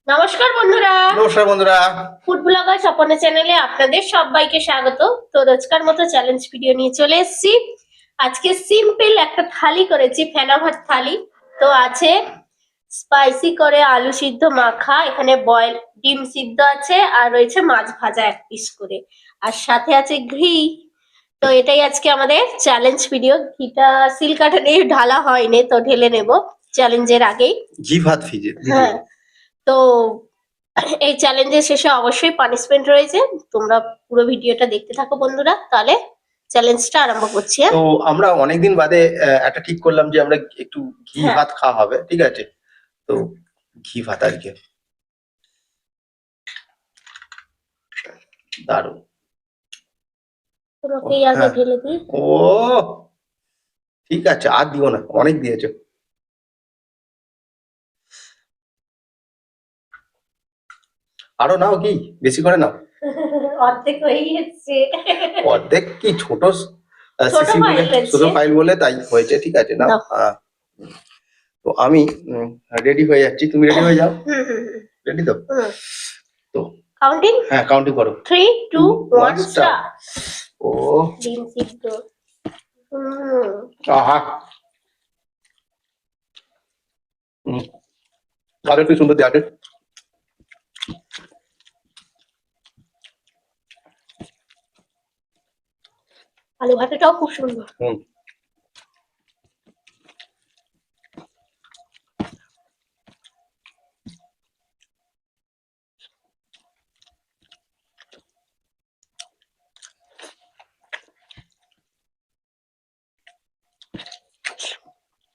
নমস্কার বন্ধুরা। নমস্কার বন্ধুরা। ফুড ব্লগার স্বপনের চ্যানেলে আপনাদের সবাইকে স্বাগত। তো রোজকার মতো চ্যালেঞ্জ ভিডিও নিয়ে চলে এসেছি। আজকে সিম্পল একটা থালি করেছি, ফেনা ভাত থালি। তো আছে স্পাইসি করে আলু সিদ্ধ মাখা, এখানে বয়েল ডিম সিদ্ধ আছে, আর রয়েছে মাছ ভাজা এক পিস করে, আর সাথে আছে ঘি। তো এটাই আজকে আমাদের চ্যালেঞ্জ ভিডিও। ঘিটা সিল কাটা নিয়ে ঢালা হয়নি, তো ঢেলে নেব চ্যালেঞ্জের আগেই। ঘি ভাত ভিডিও। হ্যাঁ, তো এই চ্যালেঞ্জের শেষে অবশ্যই পানিশমেন্ট রয়েছে। তোমরা পুরো ভিডিওটা দেখতে থাকো বন্ধুরা, তাহলে চ্যালেঞ্জটা আরম্ভ করছি। তো আমরা অনেকদিন বাদে একটা ঠিক করলাম যে আমরা একটু ঘি হ্যাঁ। ভাত খাওয়া হবে, ঠিক আছে? তো ঘি ভাত আর কি দারুণ। তোমাকেই আগে হ্যাঁ। ঢেলে দিই। ও ঠিক আছে, আর দিও না, অনেক দিয়েছো। আরো নাও, কি বেশি করে নাও। অর্ধেক হয়েই এসছে। অর্ধেক কি, ছোট ছোট সিসি বলে, ফাইল ছোট রয়েছে। ফাইল বলে তাই হয়েছে, ঠিক আছে নাও। দাও। তো আমি রেডি হয়ে যাচ্ছি, তুমি রেডি হয়ে যাও। হুম হুম হুম রেডি তো? হুম। তো কাউন্টিং। হ্যাঁ, কাউন্টিং করো। 3 2 1 স্টার্ট। স্টার্ট। ও ডিম সিদ্ধ। হুম। আহা, আর একটু সুন্দর দেওয়া আছে। আলু ভাতেটাও খুব সুন্দর। হুম,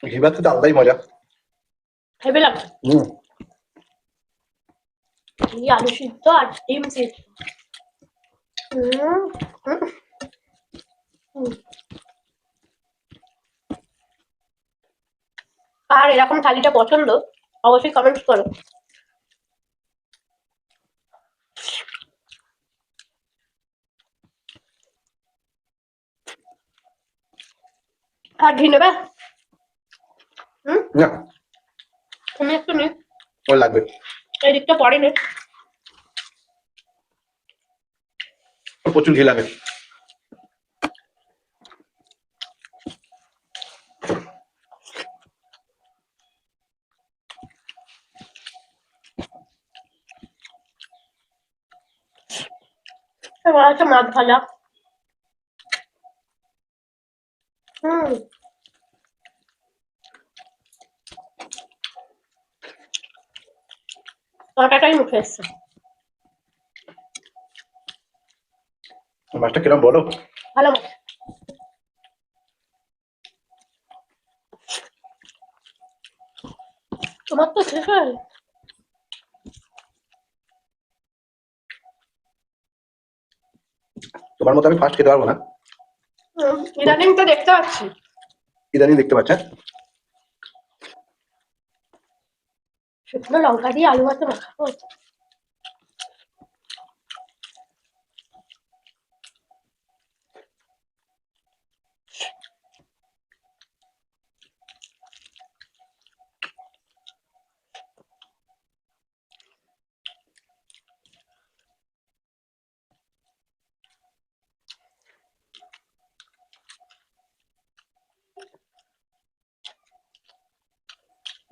ঘি ভাত তো আলাদাই মজা। হেভি লাগে। হুম, এই আলু সিদ্ধ আর ডিম সিদ্ধ। হুম হুম হুম। আর এরকম থালিটা পছন্দ, অবশ্যই কমেন্টস করো। আর ঘি নেবে? হুম, না তুমি একটু নে। ওর লাগবে। এই দিকটা পরে নে। ওর প্রচুর ঘি লাগে। এবার আছে মাছ ভাজা। হুম। কাঁটাটাই মুখে এসছে। মাছটা কিরম বলো? ভালো মাছ। তোমার তো শেষ হয়। তোমার মতো আমি ফার্স্ট খেতে পারবো না। ইদানিং তো দেখতে পাচ্ছি। ইদানিং দেখতে পাচ্ছেন। শুকনো লঙ্কা দিয়ে আলু ভাতে মাখাবো।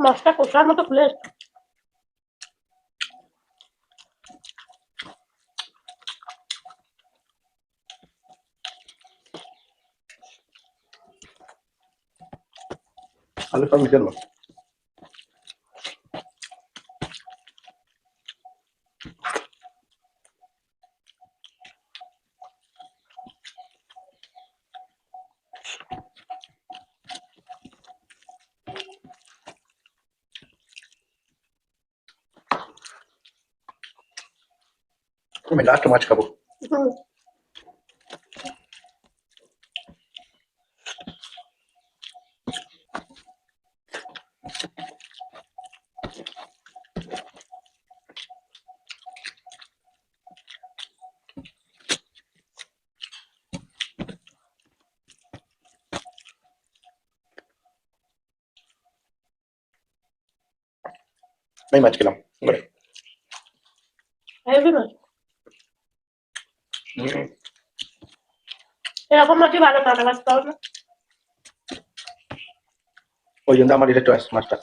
মাছটা কষার মতো খুলে এসছে। আলু সব মিশে নেবো। আমি লাস্ট মাছ খাবো। হুম। আমি মাছ খেলাম এবারে। হেভি মাছ। এরকম মাছই ভালো, কাটা মাছ পাও না। ওই জন্য আমার এটা চয়েস মাছটা।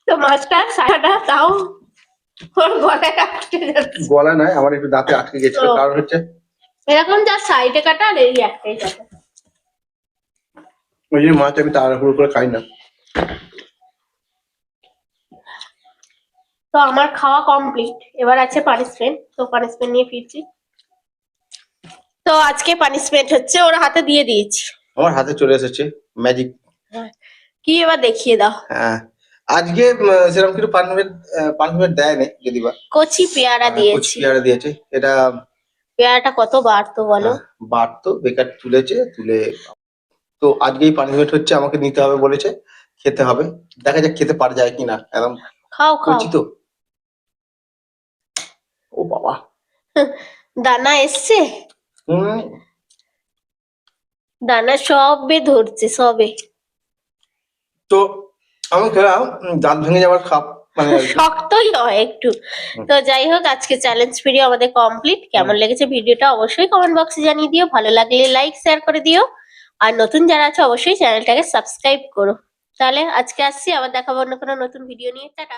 তো মাছটা সারাটা তাও ওর গলায় আটকে যাচ্ছে। গলা নয়, আমার একটু দাঁতে আটকে গেছিল, ও। কারণ হচ্ছে এরকম যা সাইডে কাটা আর এই একটাই কাটা। ওই জন্য মাছ আমি তাড়াহুড়ো করে খাই না। তো আমার খাওয়া কমপ্লিট, এবার আছে পানিশমেন্ট। তো পানিশমেন্ট নিয়ে ফিরছি। তো আজকে পানিশমেন্ট হচ্ছে ওর হাতে দিয়ে দিয়েছি। আমার হাতে চলে এসেছে ম্যাজিক। কি এবার দেখিয়ে দাও। হ্যাঁ, আজকে সেরকম কিছু পানিশমেন্ট দেয় না, যদি বা কচি পেয়ারা কচি দিয়েছি। পেয়ারা দিয়েছে। এটা পেয়ারাটা কত বাড়তো বলো। বাড়তো, বেকার তুলেছে, তুলে। তো আজকেই পানিশমেন্ট হচ্ছে, আমাকে নিতে হবে বলেছে, খেতে হবে। দেখা যাক খেতে পারা যায় কিনা, একদম খাও খাও। কচি তো। ও বাবা, দানা এসছে, হুম। দানা সবে ধরছে সবে। তো আমি খেলাম, দাঁত ভেঙে যাওয়ার খাপ মানে আর কি। শক্তই হয় একটু। তো যাই হোক, আজকে চ্যালেঞ্জ ভিডিও আমাদের কমপ্লিট। কেমন লেগেছে ভিডিওটা অবশ্যই কমেন্ট বক্সে জানিয়ে দিও, ভালো লাগলে লাইক শেয়ার করে দিও, আর নতুন যারা আছে অবশ্যই চ্যানেলটাকে সাবস্ক্রাইব করো। তাহলে আজকে আসছি, আবার দেখাবো অন্য কোনো নতুন ভিডিও নিয়ে। টাটা।